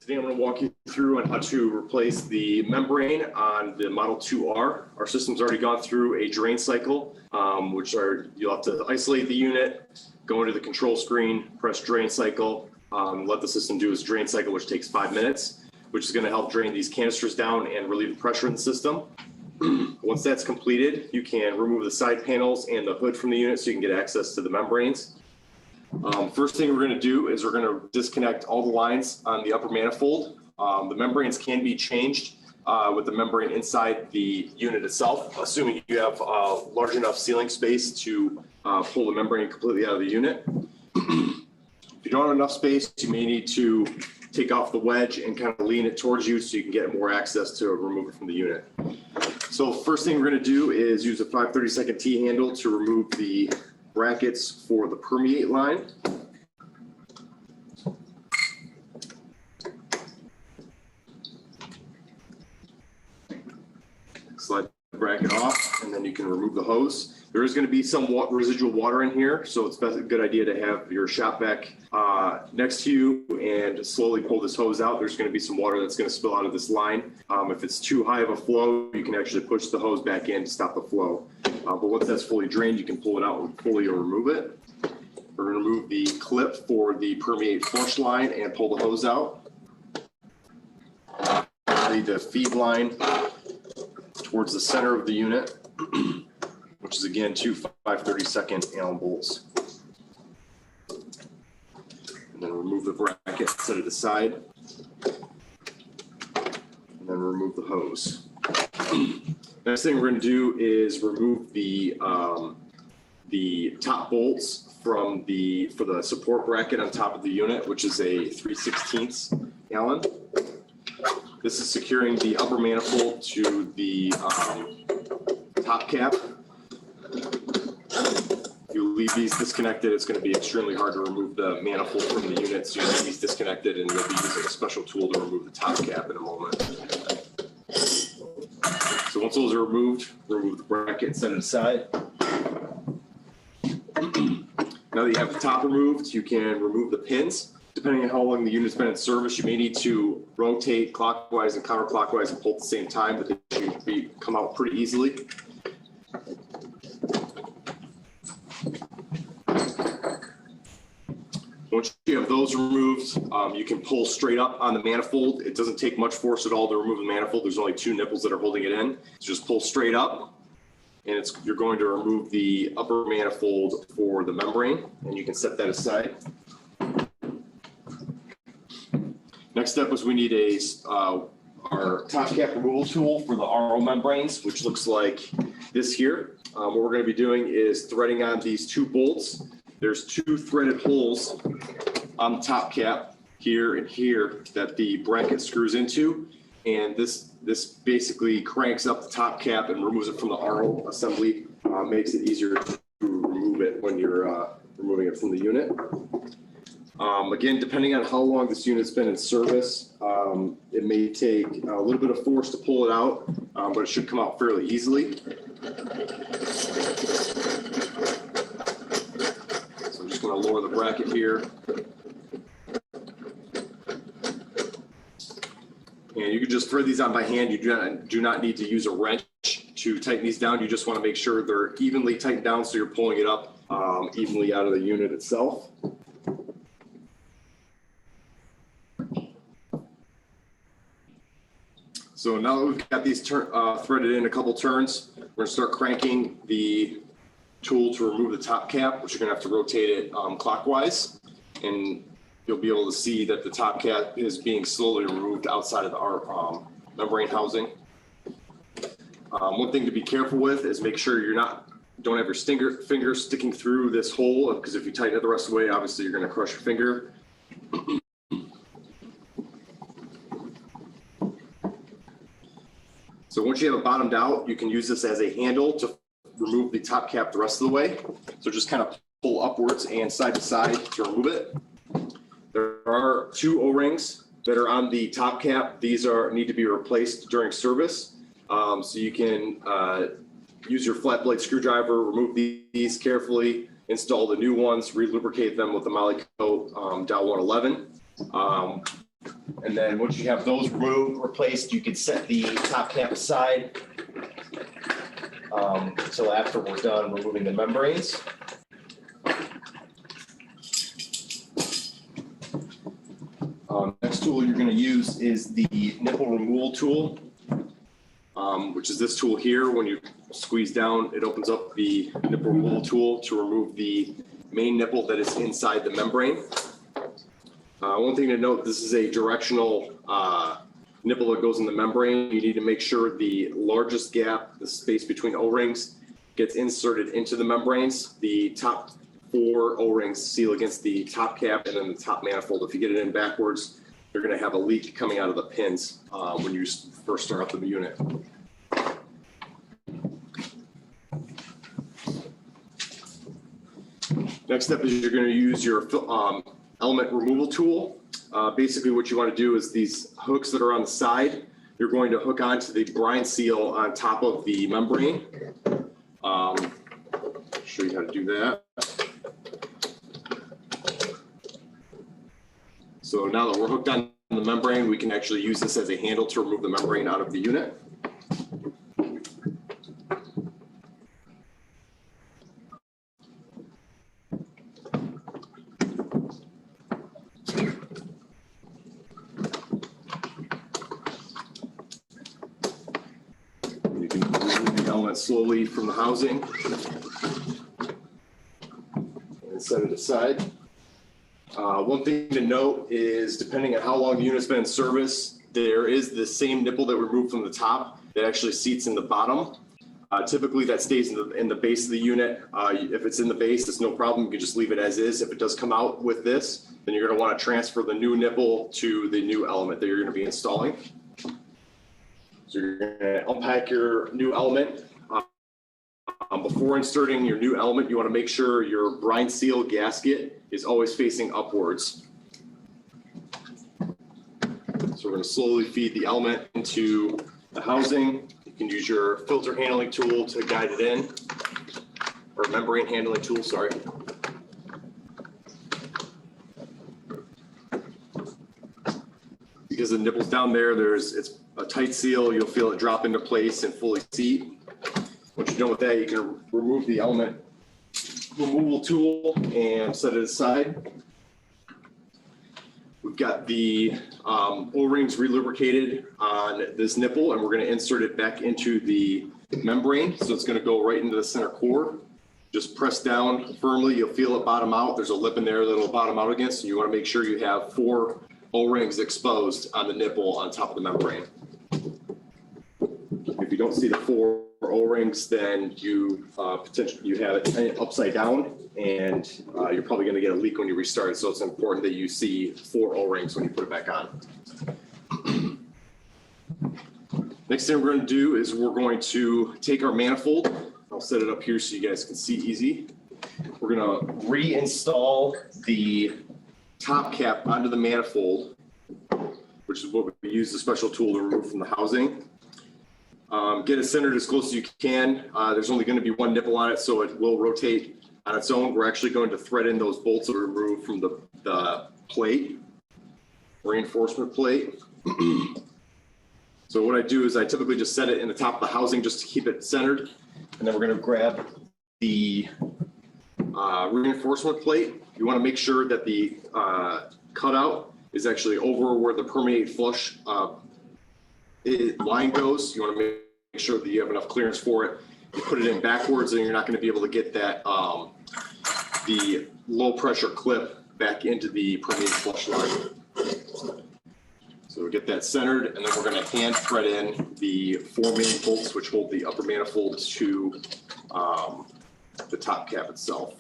Today I'm going to walk you through on how to replace the membrane on the Model 2R. Our system's already gone through a drain cycle, you'll have to isolate the unit, go into the control screen, press drain cycle, let the system do its drain cycle, which takes 5 minutes, which is going to help drain these canisters down and relieve the pressure in the system. Once that's completed, you can remove the side panels and the hood from the unit so you can get access to the membranes. First thing we're going to do is we're going to disconnect all the lines on the upper manifold. The membranes can be changed with the membrane inside the unit itself, assuming you have large enough sealing space to pull the membrane completely out of the unit. If you don't have enough space, you may need to take off the wedge and kind of lean it towards you so you can get more access to remove it from the unit. So first thing we're going to do is use a 5/32 T handle to remove the brackets for the permeate line. Slide the bracket off, and then you can remove the hose. There is going to be some residual water in here, so it's a good idea to have your shop vac next to you and slowly pull this hose out. There's going to be some water that's going to spill out of this line. If it's too high of a flow, you can actually push the hose back in to stop the flow. But once that's fully drained, you can pull it out and fully remove it. We're going to remove the clip for the permeate flush line and pull the hose out. Lead the feed line towards the center of the unit, which is again 2 5/32 Allen bolts. And then remove the bracket, set it aside, and then remove the hose. Next thing we're going to do is remove the top bolts for the support bracket on top of the unit, which is a 3/16 Allen. This is securing the upper manifold to the top cap. If you leave these disconnected, it's going to be extremely hard to remove the manifold from the unit. So you leave these disconnected, and you'll be using a special tool to remove the top cap in a moment. So once those are removed, remove the bracket, set it aside. Now that you have the top removed, you can remove the pins. Depending on how long the unit's been in service, you may need to rotate clockwise and counterclockwise and pull at the same time, but they should come out pretty easily. Once you have those removed, you can pull straight up on the manifold. It doesn't take much force at all to remove the manifold. There's only 2 nipples that are holding it in. So just pull straight up, and you're going to remove the upper manifold for the membrane, and you can set that aside. Next step is we need our top cap removal tool for the RO membranes, which looks like this here. What we're going to be doing is threading on these 2 bolts. There's 2 threaded holes on the top cap here and here that the bracket screws into, and this basically cranks up the top cap and removes it from the RO assembly. Makes it easier to remove it when you're removing it from the unit. Again, depending on how long this unit's been in service, it may take a little bit of force to pull it out, but it should come out fairly easily. So I'm just going to lower the bracket here. And you can just thread these on by hand. You do not need to use a wrench to tighten these down. You just want to make sure they're evenly tightened down so you're pulling it up evenly out of the unit itself. So now that we've got these threaded in a couple turns, we're going to start cranking the tool to remove the top cap, which you're going to have to rotate it clockwise. And you'll be able to see that the top cap is being slowly removed outside of our membrane housing. One thing to be careful with is make sure don't have your finger sticking through this hole, because if you tighten it the rest of the way, obviously you're going to crush your finger. So once you have it bottomed out, you can use this as a handle to remove the top cap the rest of the way. So just kind of pull upwards and side to side to remove it. There are 2 O-rings that are on the top cap. These need to be replaced during service. So you can use your flat blade screwdriver, remove these carefully, install the new ones, re-lubricate them with the Moly Coat Dow 111. And then once you have those replaced, you can set the top cap aside until after we're done removing the membranes. Next tool you're going to use is the nipple removal tool, which is this tool here. When you squeeze down, it opens up the nipple removal tool to remove the main nipple that is inside the membrane. One thing to note, this is a directional nipple that goes in the membrane. You need to make sure the largest gap, the space between O-rings, gets inserted into the membranes. The top 4 O-rings seal against the top cap and then the top manifold. If you get it in backwards, you're going to have a leak coming out of the pins when you first start up the unit. Next step is you're going to use your element removal tool. Basically what you want to do is these hooks that are on the side, you're going to hook onto the brine seal on top of the membrane. I'll show you how to do that. So now that we're hooked on the membrane, we can actually use this as a handle to remove the membrane out of the unit. You can remove the element slowly from the housing and set it aside. One thing to note is, depending on how long the unit's been in service, there is the same nipple that we removed from the top that actually seats in the bottom. Typically that stays in the base of the unit. If it's in the base, it's no problem. You can just leave it as is. If it does come out with this, then you're going to want to transfer the new nipple to the new element that you're going to be installing. So you're going to unpack your new element. Before inserting your new element, you want to make sure your brine seal gasket is always facing upwards. So we're going to slowly feed the element into the housing. You can use your filter handling tool to guide it in, or membrane handling tool, sorry. Because the nipple's down there, it's a tight seal. You'll feel it drop into place and fully seat. Once you're done with that, you can remove the element removal tool and set it aside. We've got the O-rings relubricated on this nipple, and we're going to insert it back into the membrane. So it's going to go right into the center core. Just press down firmly. You'll feel it bottom out. There's a lip in there that'll bottom out against, and you want to make sure you have 4 O-rings exposed on the nipple on top of the membrane. If you don't see the 4 O-rings, then you potentially have it upside down, and you're probably going to get a leak when you restart. So it's important that you see 4 O-rings when you put it back on. Next thing we're going to do is we're going to take our manifold. I'll set it up here so you guys can see easy. We're going to reinstall the top cap onto the manifold, which is what we use the special tool to remove from the housing. Get it centered as close as you can. There's only going to be 1 nipple on it, so it will rotate on its own. We're actually going to thread in those bolts that are removed from the plate, reinforcement plate. So what I do is I typically just set it in the top of the housing just to keep it centered. And then we're going to grab the reinforcement plate. You want to make sure that the cutout is actually over where the permeate flush line goes. You want to make sure that you have enough clearance for it. You put it in backwards, and you're not going to be able to get that the low pressure clip back into the permeate flush line. So we get that centered, and then we're going to hand thread in the 4 main bolts which hold the upper manifold to the top cap itself.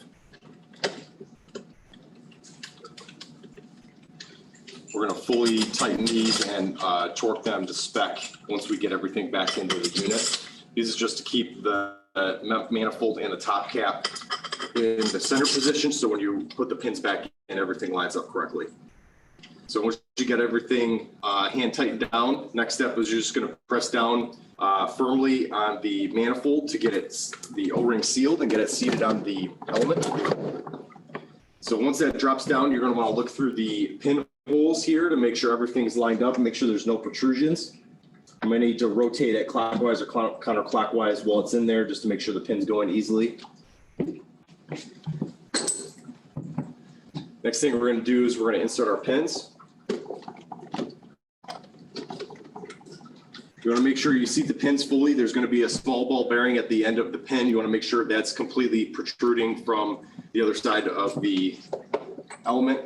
We're going to fully tighten these and torque them to spec once we get everything back into the unit. This is just to keep the manifold and the top cap in the center position, so when you put the pins back in, everything lines up correctly. So once you get everything hand tightened down, next step is you're just going to press down firmly on the manifold to get the O-ring sealed and get it seated on the element. So once that drops down, you're going to want to look through the pin holes here to make sure everything's lined up and make sure there's no protrusions. I'm going to need to rotate it clockwise or counterclockwise while it's in there just to make sure the pin's going easily. Next thing we're going to do is we're going to insert our pins. You want to make sure you seat the pins fully. There's going to be a small ball bearing at the end of the pin. You want to make sure that's completely protruding from the other side of the element.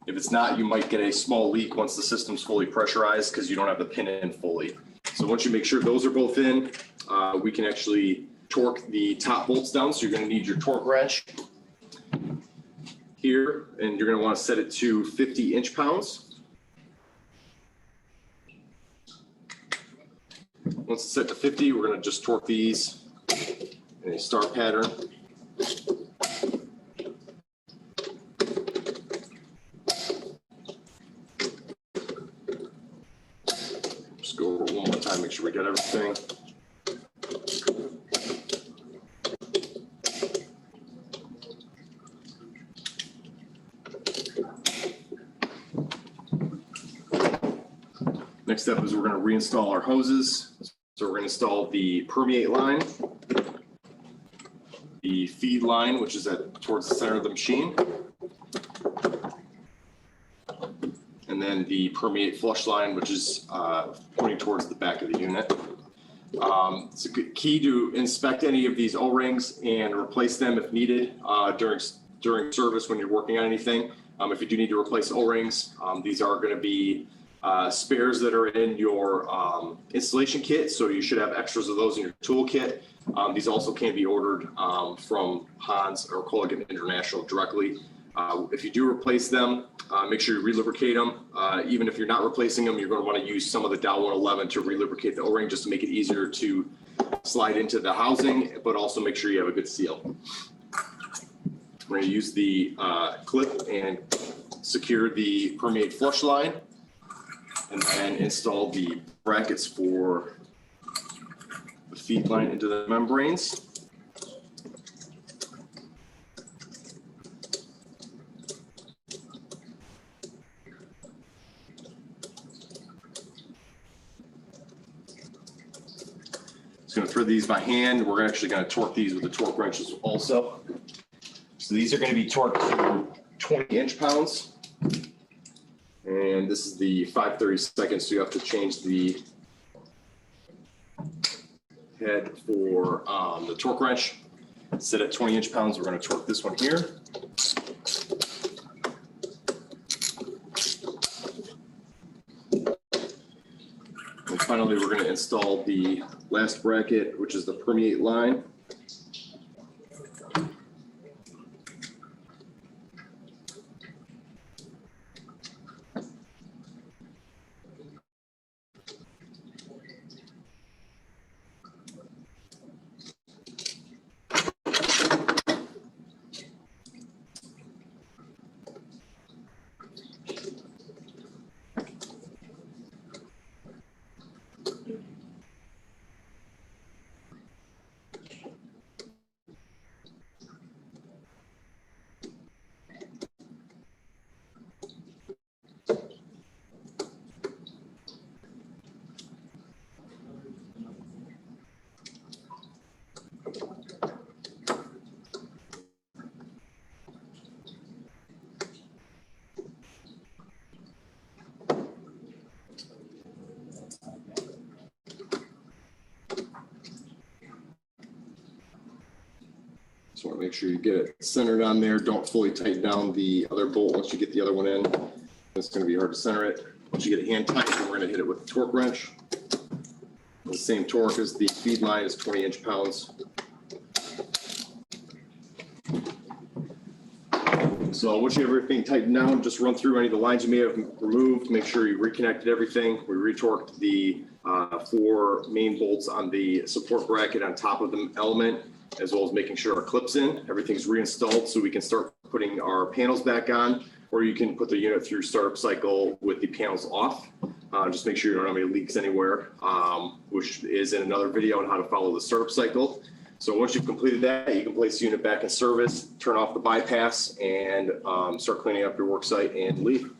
If it's not, you might get a small leak once the system's fully pressurized because you don't have the pin in fully. So once you make sure those are both in, we can actually torque the top bolts down. So you're going to need your torque wrench here, and you're going to want to set it to 50 inch-pounds. Once it's set to 50, we're going to just torque these in a star pattern. Just go over it one more time, make sure we got everything. Next step is we're going to reinstall our hoses. So we're going to install the permeate line, the feed line, which is towards the center of the machine, and then the permeate flush line, which is pointing towards the back of the unit. It's a good key to inspect any of these O-rings and replace them if needed during service when you're working on anything. If you do need to replace O-rings, these are going to be spares that are in your installation kit, so you should have extras of those in your toolkit. These also can be ordered from HANS or Colligan International directly. If you do replace them, make sure you re-lubricate them. Even if you're not replacing them, you're going to want to use some of the Dow 111 to re-lubricate the O-ring just to make it easier to slide into the housing, but also make sure you have a good seal. We're going to use the clip and secure the permeate flush line, and then install the brackets for the feed line into the membranes. Just going to thread these by hand. We're actually going to torque these with the torque wrenches also. So these are going to be torqued to 20 inch-pounds. And this is the 5/32, so you have to change the head for the torque wrench. Set at 20 inch-pounds. We're going to torque this one here. And finally, we're going to install the last bracket, which is the permeate line. Just want to make sure you get it centered on there. Don't fully tighten down the other bolt once you get the other one in. It's going to be hard to center it. Once you get it hand tight, then we're going to hit it with the torque wrench. The same torque as the feed line is 20 inch-pounds. So once you have everything tightened down, just run through any of the lines you may have removed. Make sure you reconnected everything. We retorqued the 4 main bolts on the support bracket on top of the element, as well as making sure our clip's in. Everything's reinstalled so we can start putting our panels back on, or you can put the unit through startup cycle with the panels off. Just make sure you don't have any leaks anywhere, which is in another video on how to follow the startup cycle. So once you've completed that, you can place the unit back in service, turn off the bypass, and start cleaning up your work site and leave.